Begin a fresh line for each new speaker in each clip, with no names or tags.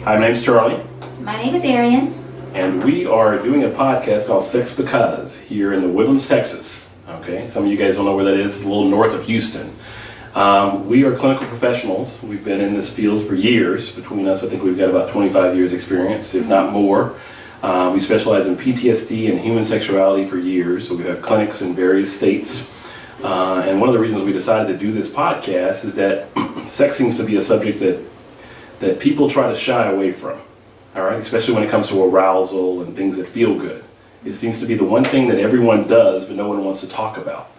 Hi, my name's Charlie.
My name is Arienne.
And we are doing a podcast called Sex Because here in the Woodlands, Texas. Okay, some of you guys don't know where that is. It's a little north of Houston. We are clinical professionals. We've been in this field for years. Between us, I think we've got about 25 years experience, if not more. We specialize in PTSD and human sexuality for years. So we have clinics in various states. And one of the reasons we decided to do this podcast is that sex seems to be a subject that people try to shy away from. All right, especially when it comes to arousal and things that feel good. It seems to be the one thing that everyone does, but no one wants to talk about.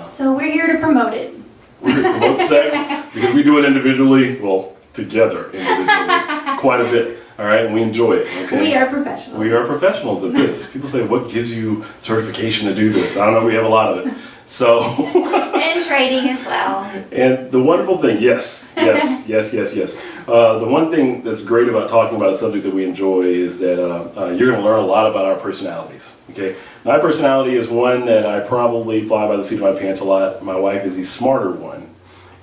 So we're here to promote it.
We're here to promote sex because we do it individually, well, together individually, quite a bit. All right, and we enjoy it. Okay?
We are professionals.
We are professionals at this. People say, what gives you certification to do this? I don't know, we have a lot of it. So.
And trading as well.
And the wonderful thing, yes. The one thing that's great about talking about a subject that we enjoy is that you're going to learn a lot about our personalities. Okay, my personality is one that I probably fly by the seat of my pants a lot. My wife is the smarter one,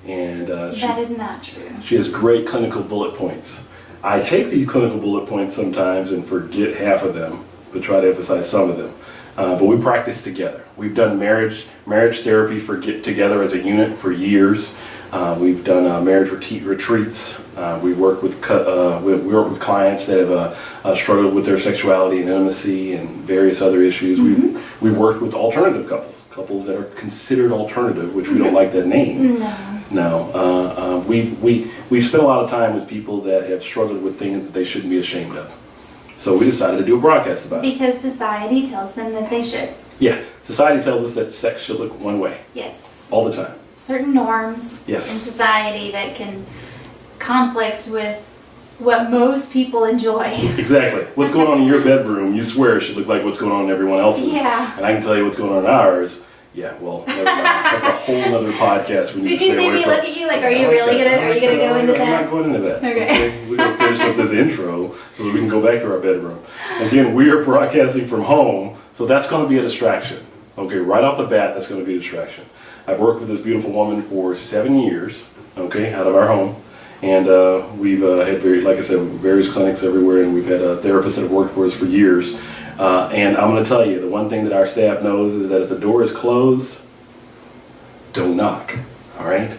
and
that is not true.
She has great clinical bullet points. I take these clinical bullet points sometimes and forget half of them, but try to emphasize some of them. But we practice together. We've done marriage therapy together as a unit for years. We've done marriage retreats. We work with clients that have struggled with their sexuality and intimacy and various other issues. Mm-hmm. We've worked with alternative couples that are considered alternative, which we don't like that name. No. We spent a lot of time with people that have struggled with things that they shouldn't be ashamed of. So we decided to do a broadcast about it.
Because society tells them that they should.
Yeah, society tells us that sex should look one way.
Yes.
All the time.
Certain norms in society that can conflict with what most people enjoy.
Exactly. What's going on in your bedroom, you swear it should look like what's going on in everyone else's.
Yeah.
And I can tell you what's going on in ours. Yeah, well, never mind. That's a whole other podcast we need to stay away from.
Did you see me look at you like, are you gonna go into that?
I'm not going into that.
Okay.
We're going to finish up this intro so that we can go back to our bedroom. Again, we are broadcasting from home, so that's going to be a distraction. Okay, right off the bat, that's going to be a distraction. I've worked with this beautiful woman for 7 years, okay, out of our home. And we've had, like I said, various clinics everywhere, and we've had therapists that have worked for us for years. And I'm going to tell you, the one thing that our staff knows is that if the door is closed, don't knock, all right?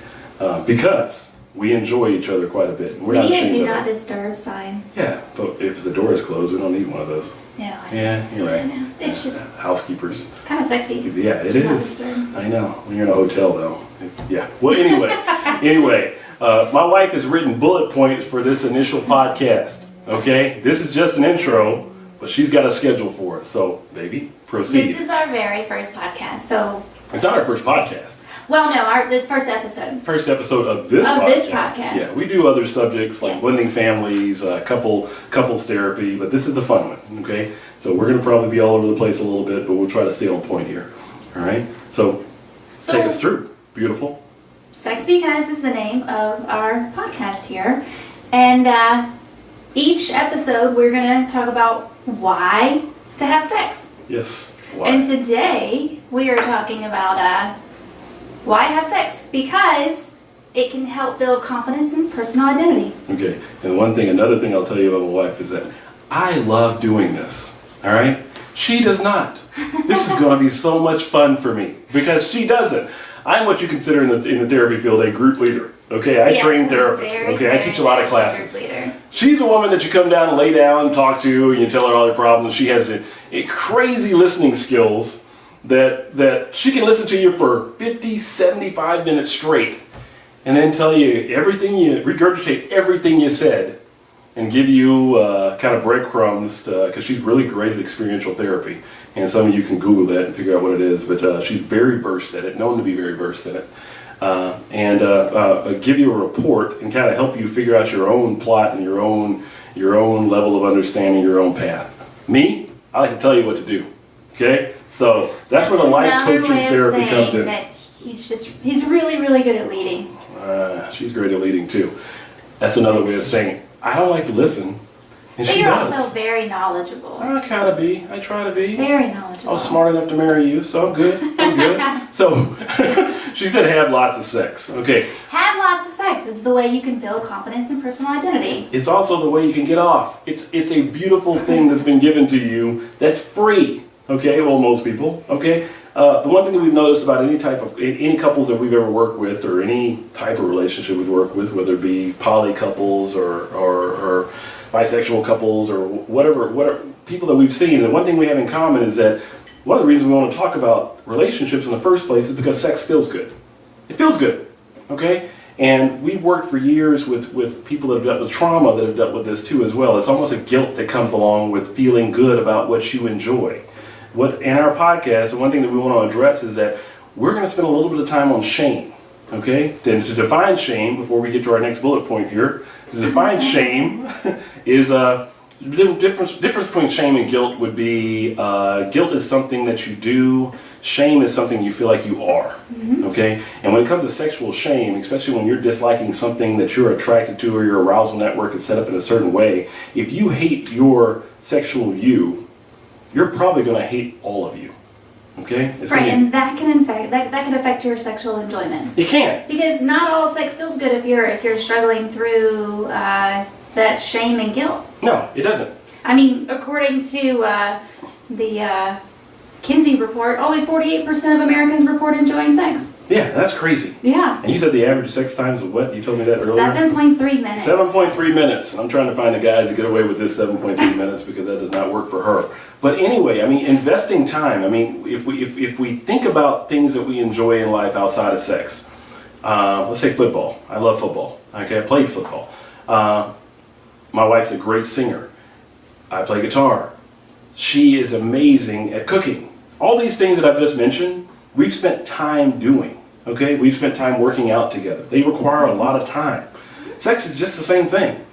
Because we enjoy each other quite a bit.
We need a do not disturb sign.
Yeah, but if the door is closed, we don't need one of those.
Yeah,
you're right.
Yeah, it's just
housekeepers.
It's kind of sexy.
Yeah, it is. I know. When you're in a hotel, though. Yeah. Well, anyway, my wife has written bullet points for this initial podcast. Okay, this is just an intro, but she's got a schedule for us. So, baby, proceed.
This is our very first podcast, so.
It's not our first podcast.
Well, no, the first episode.
First episode of this podcast. Yeah, we do other subjects like blending families, couples therapy, but this is the fun one, okay? So we're going to probably be all over the place a little bit, but we'll try to stay on point here, all right? So take us through. Beautiful.
Sex Because is the name of our podcast here. And each episode we're going to talk about why to have sex.
Yes. Why?
And today we are talking about why have sex? Because it can help build confidence and personal identity.
Okay, and another thing I'll tell you about my wife is that I love doing this, all right? She does not. This is going to be so much fun for me because she doesn't. I'm what you consider in the therapy field a group leader, okay? I train therapists, okay? I teach a lot of classes. She's a woman that you come down and lay down and talk to and you tell her all your problems. She has a crazy listening skills that she can listen to you for 50, 75 minutes straight and then tell you regurgitate everything you said and give you kind of breadcrumbs because she's really great at experiential therapy. And some of you can Google that and figure out what it is, but she's very versed at it, known to be very versed in it. And give you a report and kind of help you figure out your own plot and your own level of understanding, your own path. Me, I like to tell you what to do, okay? So that's where the life coaching therapy comes in.
That he's really, really good at leading.
She's great at leading too. That's another way of saying I don't like to listen, and
but
she
you're
does.
Also very knowledgeable.
I try to be.
Very knowledgeable.
I was smart enough to marry you, so I'm good. So She said have lots of sex. Okay.
Have lots of sex is the way you can build confidence and personal identity.
It's also the way you can get off. It's a beautiful thing that's been given to you that's free. Okay, well, most people. Okay. The one thing that we've noticed about any couples that we've ever worked with, or any type of relationship we work with, whether it be poly couples or bisexual couples or whatever people that we've seen, the one thing we have in common is that one of the reasons we want to talk about relationships in the first place is because sex feels good. It feels good. Okay. And we've worked for years with people that have dealt with trauma, that have dealt with this too as well. It's almost a guilt that comes along with feeling good about what you enjoy. In our podcast, the one thing that we want to address is that we're going to spend a little bit of time on shame. Okay? Then to define shame, before we get to our next bullet point here, to define shame is difference between shame and guilt would be guilt is something that you do. Shame is something you feel like you are. Okay? And when it comes to sexual shame, especially when you're disliking something that you're attracted to or your arousal network is set up in a certain way, if you hate your sexual you, you're probably going to hate all of you. Okay?
And that can affect your sexual enjoyment.
It can.
Because not all sex feels good if you're struggling through that shame and guilt.
No, it doesn't.
I mean, according to the Kinsey report, only 48% of Americans report enjoying sex.
Yeah, that's crazy.
Yeah.
And you said the average sex time is what? You told me that earlier?
7.3 minutes.
7.3 minutes. And I'm trying to find the guys that get away with this 7.3 minutes because that does not work for her. But anyway, I mean, investing time. I mean, if we think about things that we enjoy in life outside of sex, let's say football. I love football. Okay, I played football. My wife's a great singer. I play guitar. She is amazing at cooking. All these things that I've just mentioned, we've spent time doing. Okay, we've spent time working out together. They require a lot of time. Sex is just the same thing.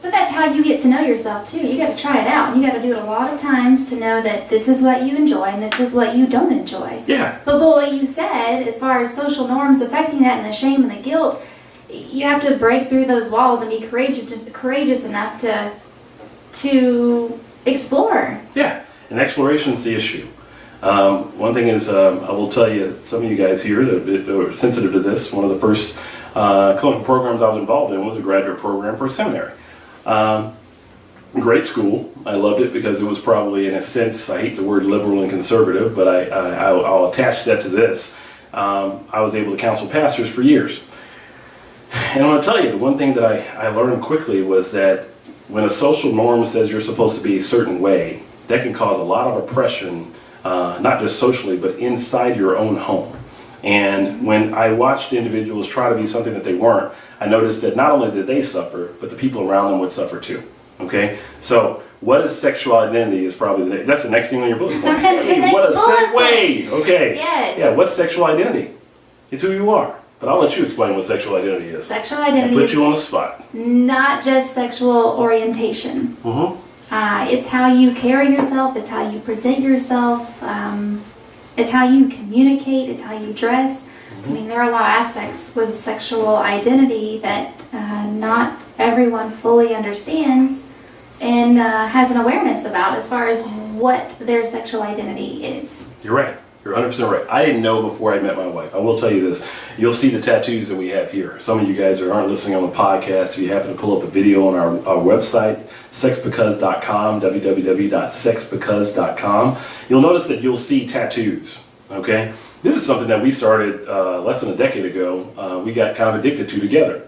But that's how you get to know yourself too. You got to try it out. You got to do it a lot of times to know that this is what you enjoy and this is what you don't enjoy.
Yeah.
But boy, you said, as far as social norms affecting that and the shame and the guilt, you have to break through those walls and be courageous enough to explore.
Yeah, and exploration is the issue. One thing is, I will tell you, some of you guys here that are sensitive to this, one of the first clinical programs I was involved in was a graduate program for a seminary. Great school. I loved it because it was probably, in a sense, I hate the word liberal and conservative, but I'll attach that to this. I was able to counsel pastors for years. And I'm going to tell you, the one thing that I learned quickly was that when a social norm says you're supposed to be a certain way, that can cause a lot of oppression, not just socially, but inside your own home. And when I watched individuals try to be something that they weren't, I noticed that not only did they suffer, but the people around them would suffer too. Okay? So, what is sexual identity is probably, that's the next thing on your bullet point. Hey, what a segue! Okay.
Yes.
Yeah, what's sexual identity? It's who you are. But I'll let you explain what sexual identity is.
Sexual identity
I'll put you on the spot.
Not just sexual orientation.
Mm-hmm.
It's how you carry yourself, it's how you present yourself, it's how you communicate, it's how you dress. I mean, there are a lot of aspects with sexual identity that not everyone fully understands and has an awareness about as far as what their sexual identity is.
You're right. You're 100% right. I didn't know before I met my wife. I will tell you this. You'll see the tattoos that we have here. Some of you guys that aren't listening on the podcast, if you happen to pull up the video on our website, sexbecause.com, www.sexbecause.com, you'll notice that you'll see tattoos. Okay? This is something that we started less than a decade ago. We got kind of addicted to together.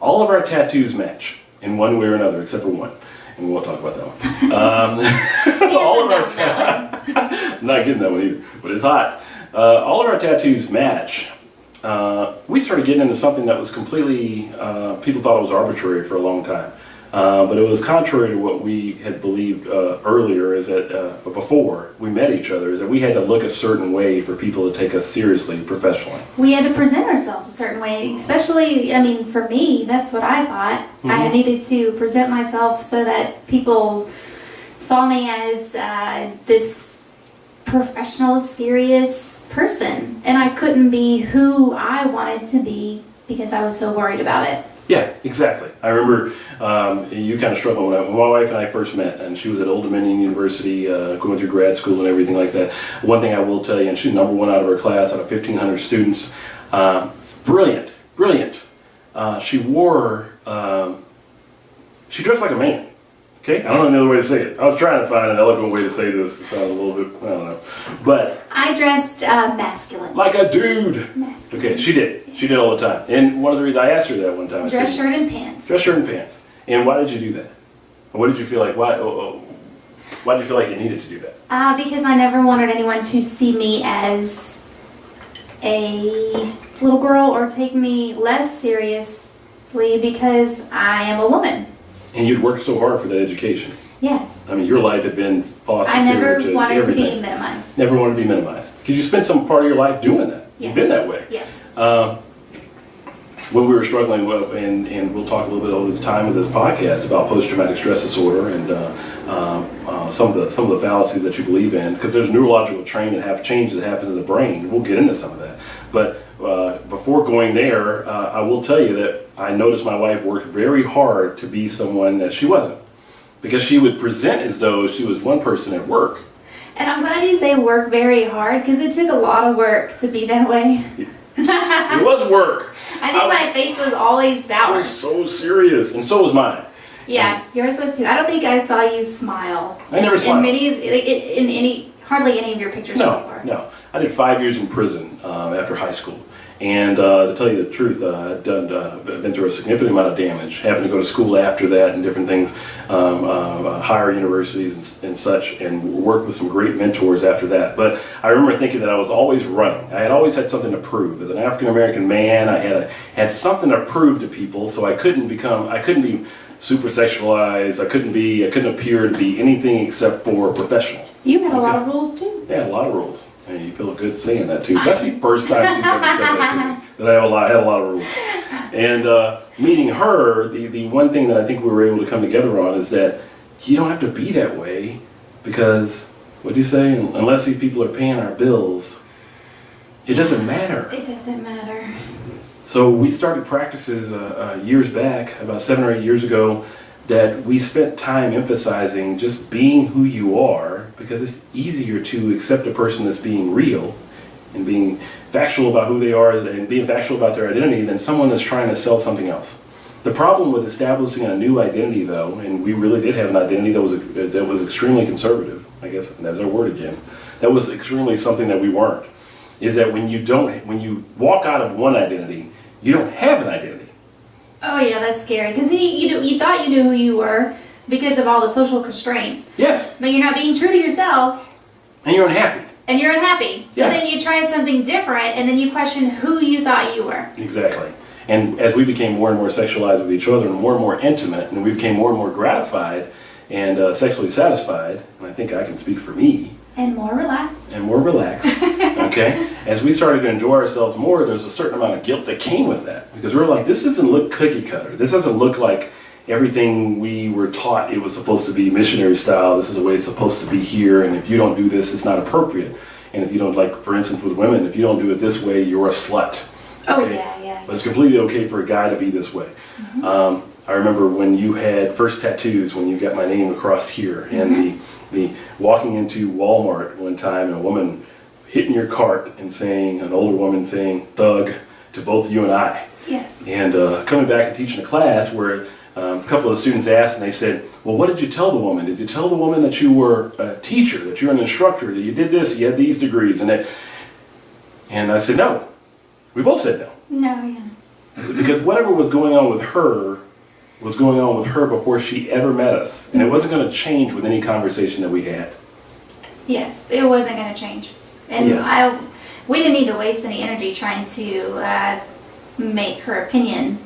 All of our tattoos match in one way or another, except for one. And we won't talk about that one. All of our I'm not getting that one either, but it's hot. All of our tattoos match. We started getting into something that was completely, people thought it was arbitrary for a long time. But it was contrary to what we had believed earlier, is that before we met each other, is that we had to look a certain way for people to take us seriously professionally.
We had to present ourselves a certain way, especially, I mean, for me, that's what I thought. Mm-hmm. I needed to present myself so that people saw me as this professional, serious person. And I couldn't be who I wanted to be because I was so worried about it.
Yeah, exactly. I remember you kind of struggled when my wife and I first met, and she was at Old Dominion University going through grad school and everything like that. One thing I will tell you, and she's number one out of her class out of 1,500 students, Brilliant, brilliant. She dressed like a man. Okay, I don't know another way to say it. I was trying to find an eloquent way to say this. It sounded a little bit, I don't know. But
I dressed masculine.
like a dude.
Masculine.
Okay, she did. She did all the time. And one of the reasons I asked her that one time, I
Dress
said,
shirt and pants.
dress shirt and pants. And why did you do that? What did you feel like? Why did you feel like you needed to do that?
Because I never wanted anyone to see me as a little girl or take me less seriously because I am a woman.
And you'd worked so hard for that education.
Yes.
I mean, your life had been far
I
superior
never
to
wanted
everything.
to be minimized.
Never wanted to be minimized. Because you spent some part of your life doing that.
Yes.
You've been that way.
Yes.
When we were struggling with, and we'll talk a little bit over the time of this podcast about post-traumatic stress disorder and some of the fallacies that you believe in, because there's neurological change that happens in the brain. We'll get into some of that. But before going there, I will tell you that I noticed my wife worked very hard to be someone that she wasn't, because she would present as though she was one person at work.
And I'm glad you say work very hard because it took a lot of work to be that way.
It was work.
I think my face was always
It
sour.
was so serious, and so was mine.
Yeah, yours was too. I don't think I saw you smile.
I never smiled.
In hardly any of your pictures so far.
No. I did 5 years in prison after high school. And to tell you the truth, I'd been through a significant amount of damage, having to go to school after that and different things, higher universities and such, and work with some great mentors after that. But I remember thinking that I was always running. I had always had something to prove. As an African-American man, I had something to prove to people, so I couldn't be super sexualized. I couldn't appear to be anything except for professional.
You had a lot of rules too.
Yeah, a lot of rules. And you feel good saying that too. That's the first time she's ever said that to me, that I had a lot of rules. And meeting her, the one thing that I think we were able to come together on is that you don't have to be that way, because, what do you say? Unless these people are paying our bills, it doesn't matter.
It doesn't matter.
So we started practices years back, about 7 or 8 years ago, that we spent time emphasizing just being who you are, because it's easier to accept a person that's being real and being factual about who they are and being factual about their identity than someone that's trying to sell something else. The problem with establishing a new identity, though, and we really did have an identity that was extremely conservative, I guess that's our word again, that was extremely something that we weren't, is that when you walk out of one identity, you don't have an identity.
Oh yeah, that's scary. Because you thought you knew who you were because of all the social constraints.
Yes.
But you're not being true to yourself.
And you're unhappy.
And you're unhappy. So
Yeah.
then you try something different, and then you question who you thought you were.
Exactly. And as we became more and more sexualized with each other and more intimate, and we became more and more gratified and sexually satisfied, and I think I can speak for me,
And more relaxed.
and more relaxed, okay? As we started to enjoy ourselves more, there's a certain amount of guilt that came with that. Because we were like, this doesn't look cookie cutter. This doesn't look like everything we were taught it was supposed to be missionary style. This is the way it's supposed to be here, and if you don't do this, it's not appropriate. And if you don't, like, for instance, with women, if you don't do it this way, you're a slut.
Oh
Okay?
yeah.
But it's completely okay for a guy to be this way.
Mm-hmm.
I remember when you had first tattoos, when you got my name across here, and the walking into Walmart one time and a woman hitting your cart and saying, an older woman saying, thug, to both you and I.
Yes.
And coming back and teaching a class where a couple of the students asked, and they said, well, what did you tell the woman? Did you tell the woman that you were a teacher, that you're an instructor, that you did this, you had these degrees? And I said, no. We both said no.
No, yeah.
I said, because whatever was going on with her was going on with her before she ever met us. And it wasn't going to change with any conversation that we had.
Yes, it wasn't going to change. And
Yeah.
we didn't need to waste any energy trying to make her opinion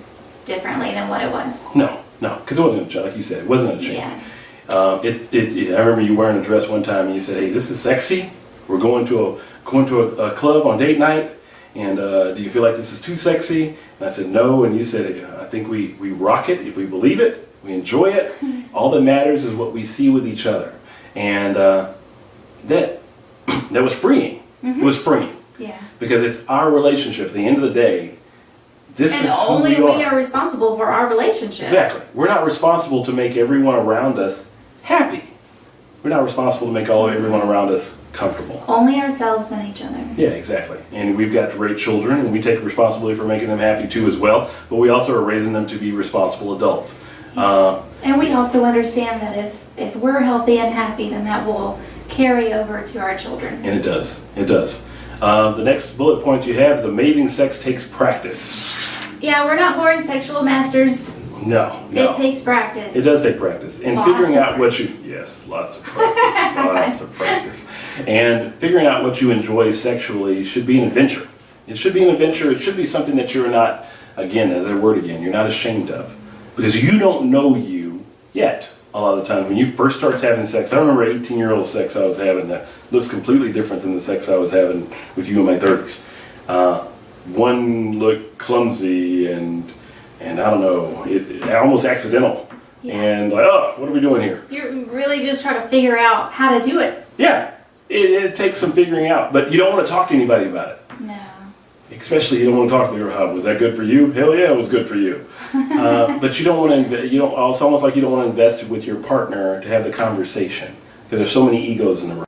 differently than what it was.
No, because it wasn't going to change. Like you said, it wasn't going to change.
Yeah.
I remember you wearing a dress one time and you said, hey, this is sexy. We're going to a club on date night. And do you feel like this is too sexy? And I said, no. And you said, I think we rock it if we believe it. We enjoy it. All that matters is what we see with each other. And that was freeing.
Mm-hmm.
It was freeing.
Yeah.
Because it's our relationship. At the end of the day, this
And
is who
only
we
we are responsible for our relationship.
Exactly. We're not responsible to make everyone around us happy. We're not responsible to make everyone around us comfortable.
Only ourselves and each other.
Yeah, exactly. And we've got great children, and we take responsibility for making them happy too as well, but we also are raising them to be responsible adults.
Yes. And we also understand that if we're healthy and happy, then that will carry over to our children.
And it does. It does. The next bullet point you have is amazing sex takes practice.
Yeah, we're not born sexual masters.
No.
It takes practice.
It does take practice. And
Lots
figuring
of
out what you, yes, lots of practice, lots of practice. And figuring out what you enjoy sexually should be an adventure. It should be an adventure. It should be something that you're not, again, as a word again, you're not ashamed of. Because you don't know you yet. A lot of the times when you first start having sex, I remember 18-year-old sex I was having that looks completely different than the sex I was having with you in my 30s. One looked clumsy and I don't know, it almost accidental.
Yeah.
And like, oh, what are we doing here?
You're really just trying to figure out how to do it.
Yeah, it takes some figuring out, but you don't want to talk to anybody about it.
No.
Especially you don't want to talk to your husband. Was that good for you? Hell yeah, it was good for you. But you don't want to. You don't. It's almost like you don't want to invest with your partner to have the conversation because there's so many egos in the room.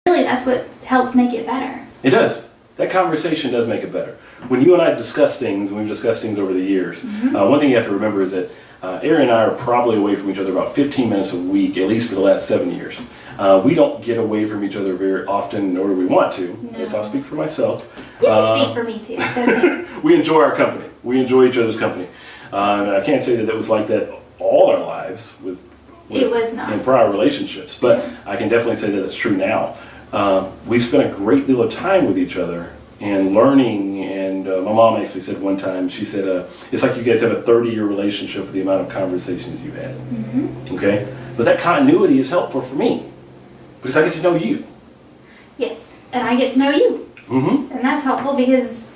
Really, that's what helps make it better.
It does. That conversation does make it better. When you and I discuss things, and we've discussed things over the years, one thing you have to remember is that Arienne and I are probably away from each other about 15 minutes a week, at least for the last 7 years. We don't get away from each other very often, nor do we want to.
No.
Yes, I'll speak for myself.
You can speak for me too. It's okay.
We enjoy our company. We enjoy each other's company. And I can't say that it was like that all our lives with
It was not.
in prior relationships, but I can definitely say that it's true now. We've spent a great deal of time with each other and learning, and my mom actually said one time, she said, it's like you guys have a 30-year relationship with the amount of conversations you've had. Okay? But that continuity is helpful for me because I get to know you.
Yes, and I get to know you. And that's helpful because,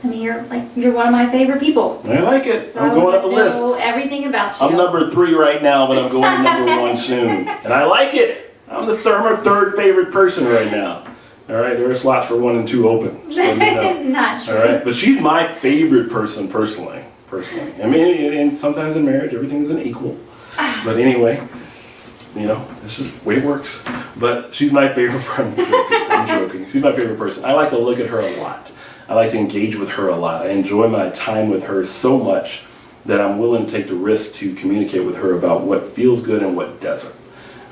I mean, you're one of my favorite people.
I like it.
So
I'm
I
going
want
up the
to
list.
know everything about you.
I'm number 3 right now, but I'm going to number 1 soon. And I like it. I'm the third favorite person right now. All right, there are slots for 1 and 2 open. So
It's not true.
All right, but she's my favorite person personally. I mean, and sometimes in marriage, everything isn't equal. But anyway, you know, this is the way it works. But she's my favorite friend. I'm joking. She's my favorite person. I like to look at her a lot. I like to engage with her a lot. I enjoy my time with her so much that I'm willing to take the risk to communicate with her about what feels good and what doesn't.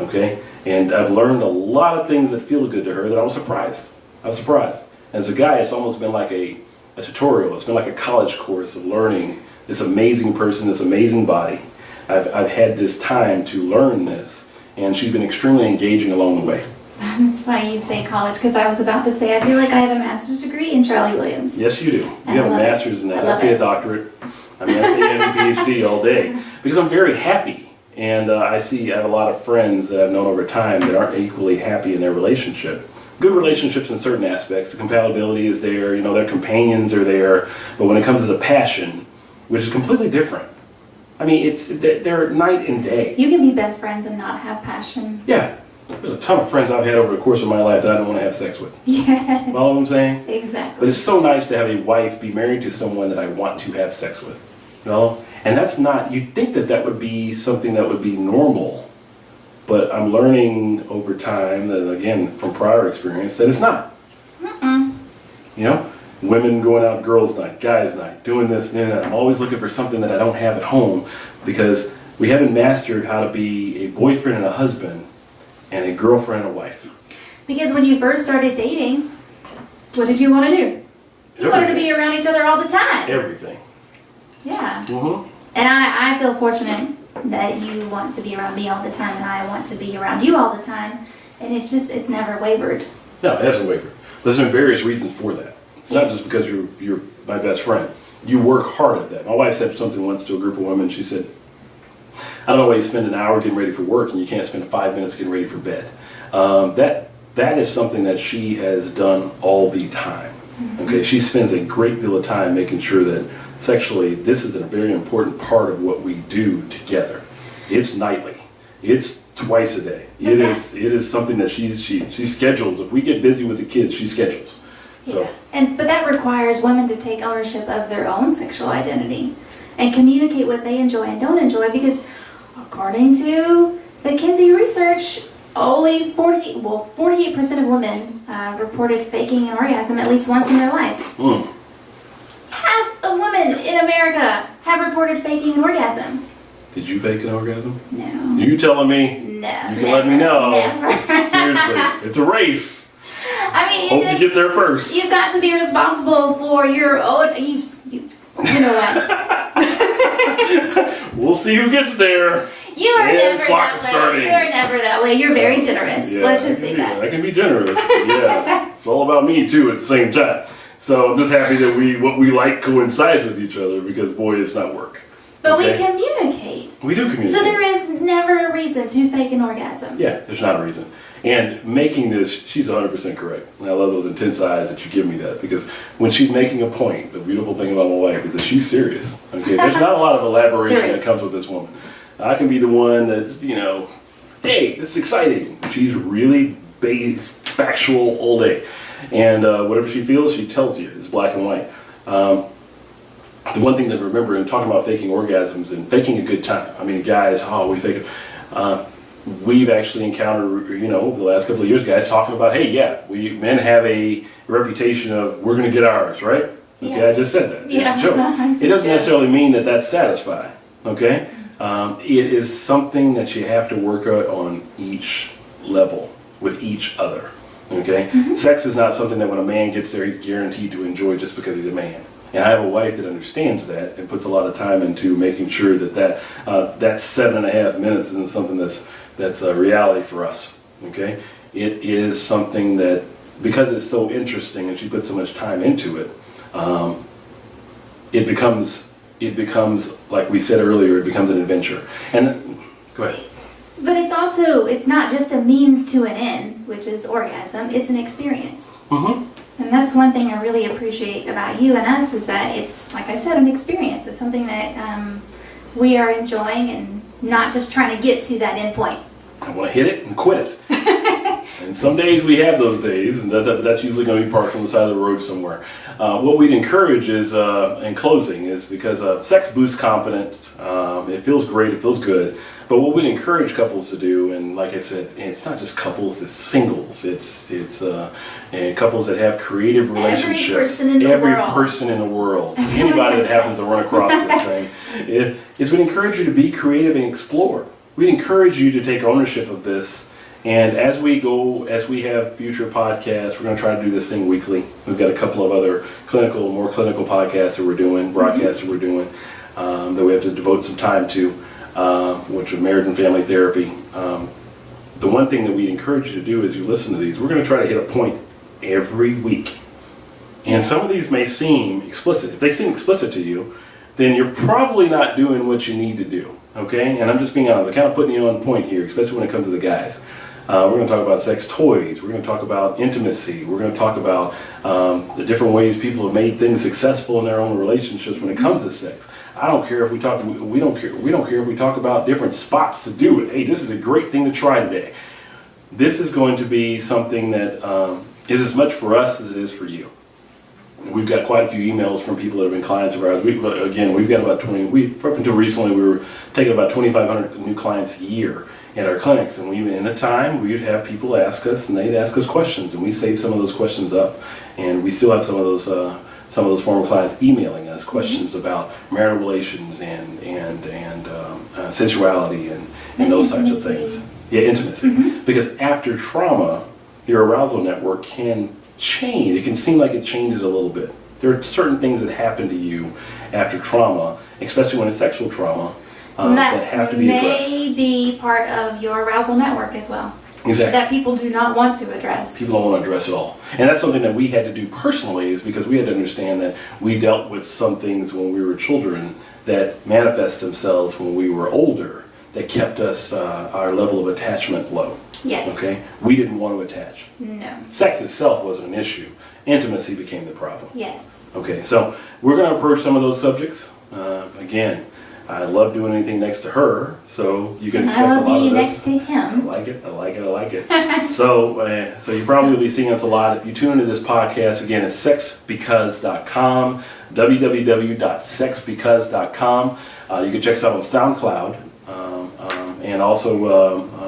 Okay? And I've learned a lot of things that feel good to her that I was surprised. As a guy, it's almost been like a tutorial. It's been like a college course of learning this amazing person, this amazing body. I've had this time to learn this, and she's been extremely engaging along the way.
That's funny you say college because I was about to say I feel like I have a master's degree in Charlie Williams.
Yes, you do. You
I
have a
love it.
master's in that.
I love
I'd say
it.
a doctorate. I mean, I'd say you have a PhD all day because I'm very happy. And I have a lot of friends that I've known over time that aren't equally happy in their relationship. Good relationships in certain aspects. The compatibility is there, you know, their companions are there. But when it comes to the passion, which is completely different. I mean, they're night and day.
You can be best friends and not have passion.
Yeah. There's a ton of friends I've had over the course of my life that I don't want to have sex with.
Yes.
You know what I'm saying?
Exactly.
But it's so nice to have a wife be married to someone that I want to have sex with. You know? And that's not, you'd think that would be something that would be normal. But I'm learning over time that, again, from prior experience, that it's not. You know? Women going out girls' night, guys' night, doing this and that. I'm always looking for something that I don't have at home because we haven't mastered how to be a boyfriend and a husband and a girlfriend and a wife.
Because when you first started dating, what did you want to do? You wanted to be around each other all the time.
Everything.
Yeah.
Mm-hmm.
And I feel fortunate that you want to be around me all the time and I want to be around you all the time. And it's never wavered.
No, it hasn't wavered. There's been various reasons for that. It's not just because you're my best friend. You work hard at that. My wife said something once to a group of women. She said, I don't know why you spend an hour getting ready for work and you can't spend 5 minutes getting ready for bed. That is something that she has done all the time. Okay, she spends a great deal of time making sure that sexually this is a very important part of what we do together. It's nightly. It's twice a day. It is something that she schedules. If we get busy with the kids, she schedules. So.
Yeah. But that requires women to take ownership of their own sexual identity and communicate what they enjoy and don't enjoy because according to the Kinsey research, only 48% of women reported faking an orgasm at least once in their life. Half of women in America have reported faking an orgasm.
Did you fake an orgasm?
No.
You telling me?
No.
You can let me know.
Never.
Seriously, it's a race.
I mean,
Hope you get there first.
You've got to be responsible for your own. You know what?
We'll see who gets there.
You are
And
never
clock
that way.
starting.
You are never that way. You're very generous.
Yeah,
Let's just say that.
I can be generous. Yeah, it's all about me too at the same time. So I'm just happy that what we like coincides with each other because boy, it's not work.
But
Okay?
we communicate.
We do communicate.
So there is never a reason to fake an orgasm.
Yeah, there's not a reason. And making this, she's 100% correct. And I love those intense eyes that you give me that because when she's making a point, the beautiful thing about my wife is that she's serious. Okay, there's not a lot of elaboration
Serious.
that comes with this woman. I can be the one that's, hey, this is exciting. She's really factual all day. And whatever she feels, she tells you. It's black and white. The one thing to remember in talking about faking orgasms and faking a good time. I mean, guys, we fake it. We've actually encountered, the last couple of years, guys talking about, hey, men have a reputation of we're going to get ours, right? Okay,
Yeah.
I just said that.
Yeah.
It's a joke. It doesn't necessarily mean that that's satisfying, okay? It is something that you have to work out on each level with each other, okay? Sex is not something that when a man gets there, he's guaranteed to enjoy just because he's a man. And I have a wife that understands that and puts a lot of time into making sure that 7.5 minutes isn't something that's a reality for us, okay? It is something that, because it's so interesting and she puts so much time into it, it becomes, like we said earlier, it becomes an adventure. And, go ahead.
But it's not just a means to an end, which is orgasm, it's an experience.
Mm-hmm.
And that's one thing I really appreciate about you and us is that it's, like I said, an experience. It's something that we are enjoying and not just trying to get to that end point.
I want to hit it and quit it. And some days we have those days, and that's usually going to be parked on the side of the road somewhere. What we'd encourage is, in closing, is because sex boosts confidence. It feels great, it feels good. But what we'd encourage couples to do, and like I said, it's not just couples, it's singles. It's and couples that have creative relationships.
Every person in the
Every person in the world.
world.
Anybody that happens to run across this thing. Is we'd encourage you to be creative and explore. We'd encourage you to take ownership of this. And as we have future podcasts, we're going to try to do this thing weekly. We've got a couple of other more clinical podcasts that we're doing, broadcasts that we're doing, that we have to devote some time to, which are marriage and family therapy. The one thing that we encourage you to do as you listen to these, we're going to try to hit a point every week. And some of these may seem explicit. If they seem explicit to you, then you're probably not doing what you need to do. Okay? And I'm just being honest. I'm kind of putting you on point here, especially when it comes to the guys. We're going to talk about sex toys. We're going to talk about intimacy. We're going to talk about the different ways people have made things successful in their own relationships when it comes to sex. I don't care if we talk. We don't care if we talk about different spots to do it. Hey, this is a great thing to try today. This is going to be something that is as much for us as it is for you. We've got quite a few emails from people that have been clients of ours. We've got about 20. Up until recently, we were taking about 2,500 new clients a year at our clinics, and in the time we'd have people ask us, and they'd ask us questions, and we saved some of those questions up, and we still have some of those former clients emailing us questions about marital relations and sensuality and those types of things. Yeah, intimacy. Because after trauma, your arousal network can change. It can seem like it changes a little bit. There are certain things that happen to you after trauma, especially when it's sexual trauma, that have to be addressed.
That may be part of your arousal network as well.
Exactly.
That people do not want to address.
People don't want to address it all. And that's something that we had to do personally, is because we had to understand that we dealt with some things when we were children that manifest themselves when we were older, that kept us, our level of attachment low.
Yes.
Okay? We didn't want to attach.
No.
Sex itself wasn't an issue. Intimacy became the problem.
Yes.
Okay, so we're going to approach some of those subjects. Again, I love doing anything next to her, so you can expect a lot of this.
next to him.
I like it. So you probably will be seeing us a lot. If you tune into this podcast, again, it's sexbecause.com, www.sexbecause.com. You can check us out on SoundCloud. And also,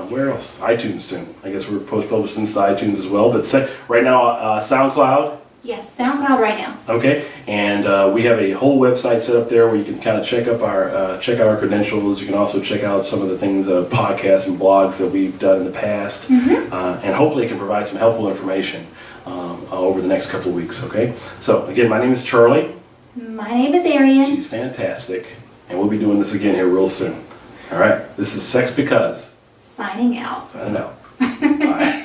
where else? iTunes soon. I guess we're post-publishing this to iTunes as well. But right now, SoundCloud.
Yes, SoundCloud right now.
Okay, and we have a whole website set up there where you can kind of check out our credentials. You can also check out some of the things, podcasts and blogs that we've done in the past, and hopefully it can provide some helpful information over the next couple of weeks. Okay, so again, my name is Charlie.
My name is Arienne.
She's fantastic, and we'll be doing this again here real soon. All right, this is Sex Because.
Signing out.
Signing out. Bye.